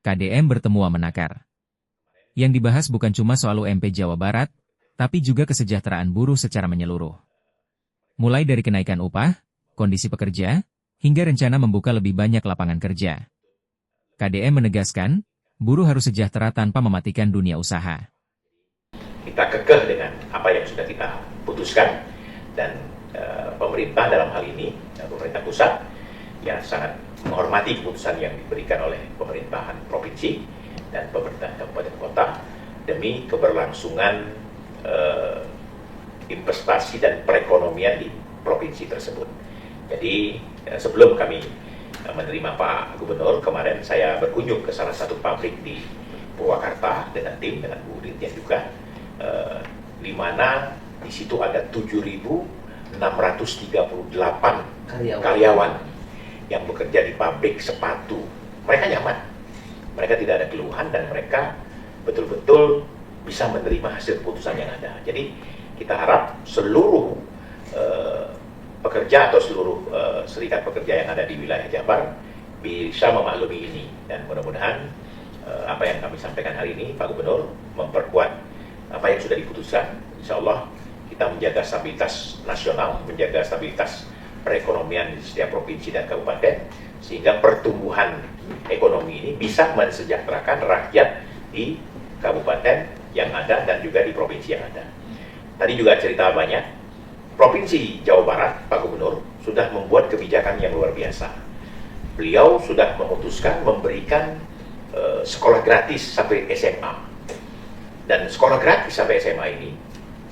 KDM bertemu Menakar. Yang dibahas bukan cuma soal UMP Jawa Barat, tapi juga kesejahteraan buruh secara menyeluruh. Mulai dari kenaikan upah, kondisi pekerja, hingga rencana membuka lebih banyak lapangan kerja. KDM menegaskan, buruh harus sejahtera tanpa mematikan dunia usaha. Kita kekeh dengan apa yang sudah kita putuskan, dan pemerintah dalam hal ini, pemerintah pusat, yang sangat menghormati keputusan yang diberikan oleh pemerintahan provinsi dan pemerintah kabupaten kota demi keberlangsungan investasi dan perekonomian di provinsi tersebut. Jadi sebelum kami menerima Pak Gubernur, kemarin saya berkunjung ke salah satu pabrik di Purwakarta dengan tim, dengan Bu Dirjen juga, di mana di situ ada 7.638 karyawan yang bekerja di pabrik sepatu. Mereka nyaman, mereka tidak ada keluhan, dan mereka betul-betul bisa menerima hasil keputusan yang ada. Jadi kita harap seluruh pekerja atau seluruh serikat pekerja yang ada di wilayah Jabar bisa memaklumi ini, dan mudah-mudahan apa yang kami sampaikan hari ini, Pak Gubernur, memperkuat apa yang sudah diputuskan. Insya Allah kita menjaga stabilitas nasional, menjaga stabilitas perekonomian di setiap provinsi dan kabupaten, sehingga pertumbuhan ekonomi ini bisa mensejahterakan rakyat di kabupaten yang ada dan juga di provinsi yang ada. Tadi juga cerita banyak, Provinsi Jawa Barat, Pak Gubernur, sudah membuat kebijakan yang luar biasa. Beliau sudah memutuskan memberikan sekolah gratis sampai SMA. Dan sekolah gratis sampai SMA ini,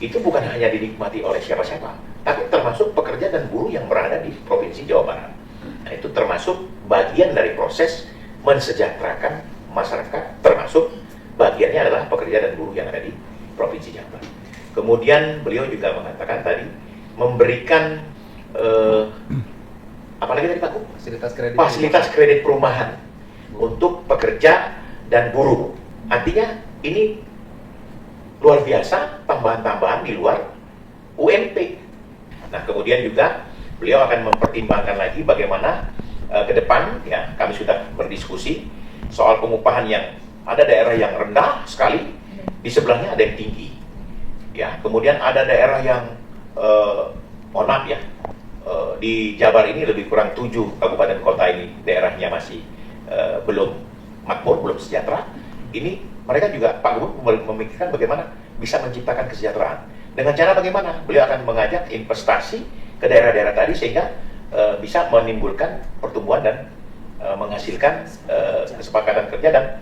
itu bukan hanya dinikmati oleh siapa-siapa, tapi termasuk pekerja dan buruh yang berada di Provinsi Jawa Barat. Nah, itu termasuk bagian dari proses mensejahterakan masyarakat, termasuk bagiannya adalah pekerja dan buruh yang ada di Provinsi Jawa Barat. Kemudian beliau juga mengatakan tadi, memberikan apalagi tadi Pak? Fasilitas kredit perumahan untuk pekerja dan buruh. Artinya ini luar biasa, tambahan-tambahan di luar UMP. Nah, kemudian juga beliau akan mempertimbangkan lagi bagaimana ke depan, ya, kami sudah berdiskusi soal pengupahan yang ada daerah yang rendah sekali, di sebelahnya ada yang tinggi. Ya, kemudian ada daerah yang mohon maaf ya, di Jabar ini lebih kurang 7 kabupaten kota ini daerahnya masih belum makmur, belum sejahtera. Ini mereka juga, Pak Gubernur, memikirkan bagaimana bisa menciptakan kesejahteraan. Dengan cara bagaimana? Beliau akan mengajak investasi ke daerah-daerah tadi, sehingga bisa menimbulkan pertumbuhan dan menghasilkan kesepakatan kerja dan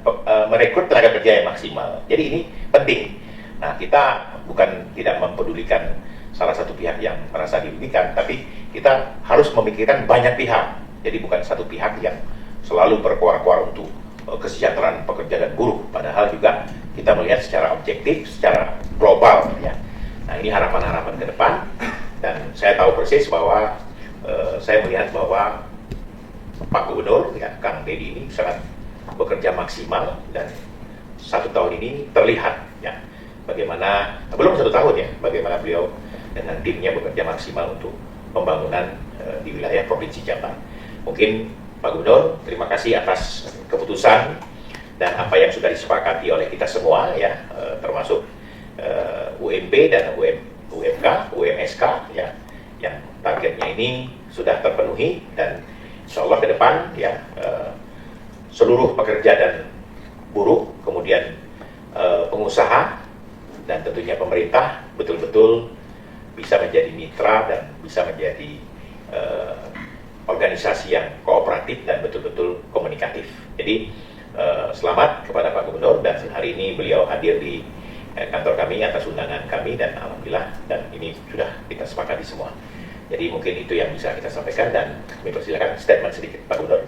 merekrut tenaga kerja yang maksimal. Jadi ini penting. Nah, kita bukan tidak mempedulikan salah satu pihak yang merasa dirugikan, tapi kita harus memikirkan banyak pihak. Jadi bukan satu pihak yang selalu berkuar-kuar untuk kesejahteraan pekerja dan buruh, padahal juga kita melihat secara objektif, secara global, ya. Nah, ini harapan-harapan ke depan, dan saya tahu persis bahwa saya melihat bahwa Pak Gubernur, ya, Kang Deddy ini sangat bekerja maksimal, dan 1 tahun ini terlihat, ya, bagaimana, belum 1 tahun ya, bagaimana beliau dengan timnya bekerja maksimal untuk pembangunan di wilayah Provinsi Jabar. Mungkin Pak Gubernur, terima kasih atas keputusan dan apa yang sudah disepakati oleh kita semua, ya, termasuk UMP dan UMK, UMSK, ya, yang targetnya ini sudah terpenuhi, dan insya Allah ke depan, ya, seluruh pekerja dan buruh, kemudian pengusaha, dan tentunya pemerintah betul-betul bisa menjadi mitra dan bisa menjadi organisasi yang kooperatif dan betul-betul komunikatif. Jadi selamat kepada Pak Gubernur, dan hari ini beliau hadir di kantor kami atas undangan kami, dan alhamdulillah, dan ini sudah kita sepakati semua. Jadi mungkin itu yang bisa kita sampaikan, dan kami persilakan statement sedikit Pak Gubernur.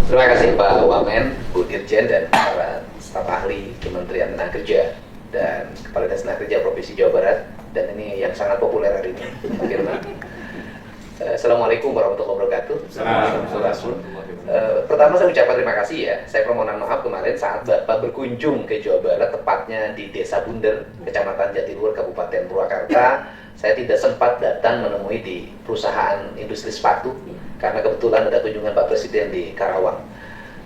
Terima kasih Pak Wamen, Bu Dirjen, dan para staf ahli Kementerian Tenaga Kerja dan Kepala Dinas Tenaga Kerja Provinsi Jawa Barat, dan ini yang sangat populer hari ini, Pak Firman. Assalamualaikum warahmatullahi wabarakatuh. Pertama saya ucapkan terima kasih, ya. Saya permohonan maaf kemarin saat Bapak berkunjung ke Jawa Barat, tepatnya di Desa Bunder, Kecamatan Jatiluhur, Kabupaten Purwakarta. Saya tidak sempat datang menemui di perusahaan industri sepatu karena kebetulan ada kunjungan Pak Presiden di Karawang.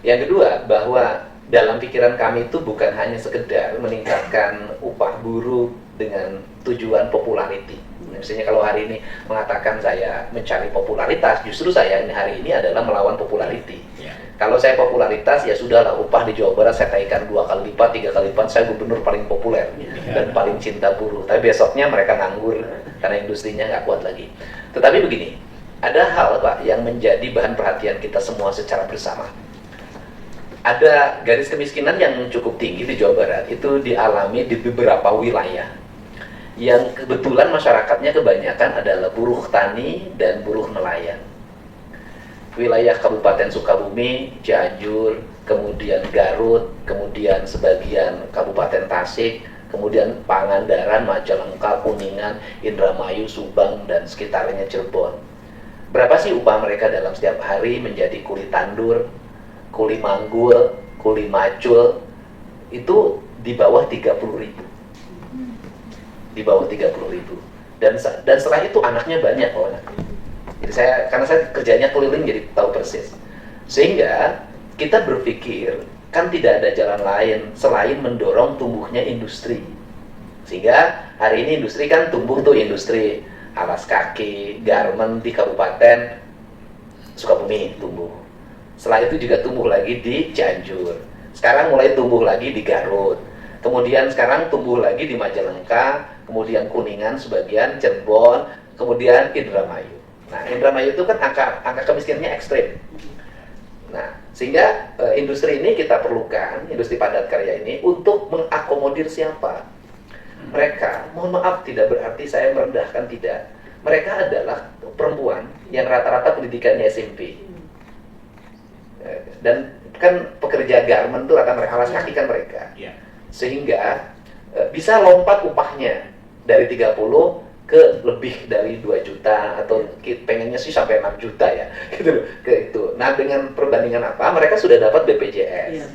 Yang kedua, bahwa dalam pikiran kami itu bukan hanya sekedar meningkatkan upah buruh dengan tujuan popularity. Misalnya kalau hari ini mengatakan saya mencari popularitas, justru saya hari ini adalah melawan popularity. Kalau saya popularitas, ya sudahlah, upah di Jawa Barat saya naikkan 2 kali lipat, 3 kali lipat, saya gubernur paling populer dan paling cinta buruh. Tapi besoknya mereka nganggur karena industrinya nggak kuat lagi. Tetapi begini, ada hal Pak yang menjadi bahan perhatian kita semua secara bersama. Ada garis kemiskinan yang cukup tinggi di Jawa Barat, itu dialami di beberapa wilayah yang kebetulan masyarakatnya kebanyakan adalah buruh tani dan buruh nelayan. Wilayah Kabupaten Sukabumi, Cianjur, kemudian Garut, kemudian sebagian Kabupaten Tasik, kemudian Pangandaran, Majalengka, Kuningan, Indramayu, Subang, dan sekitarnya Cirebon. Berapa sih upah mereka dalam setiap hari menjadi kuli tandur, kuli manggul, kuli macul? Itu di bawah 30.000. Di bawah 30.000. Dan setelah itu anaknya banyak kok. Jadi karena saya kerjanya keliling, jadi tahu persis. Sehingga kita berpikir kan tidak ada jalan lain selain mendorong tumbuhnya industri. Sehingga hari ini industri kan tumbuh tuh, industri alas kaki, garment di Kabupaten Sukabumi tumbuh. Setelah itu juga tumbuh lagi di Cianjur. Sekarang mulai tumbuh lagi di Garut. Kemudian sekarang tumbuh lagi di Majalengka, kemudian Kuningan sebagian, Cirebon, kemudian Indramayu. Nah, Indramayu itu kan angka kemiskinannya ekstrim. Nah, sehingga industri ini kita perlukan, industri padat karya ini, untuk mengakomodir siapa? Mereka, mohon maaf tidak berarti saya merendahkan, tidak. Mereka adalah perempuan yang rata-rata pendidikannya SMP. Dan kan pekerja garment itu rata-rata alas kaki kan mereka. Sehingga bisa lompat upahnya dari 30 ke lebih dari 2 juta atau pengennya sih sampai 6 juta ya, gitu loh, ke itu. Nah, dengan perbandingan apa? Mereka sudah dapat BPJS.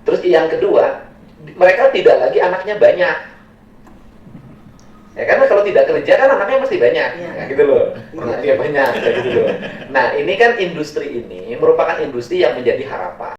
Terus yang kedua, mereka tidak lagi anaknya banyak. Ya, karena kalau tidak kerja kan anaknya mesti banyak, ya, gitu loh. Anaknya banyak, gitu loh. Nah, ini kan industri ini merupakan industri yang menjadi harapan.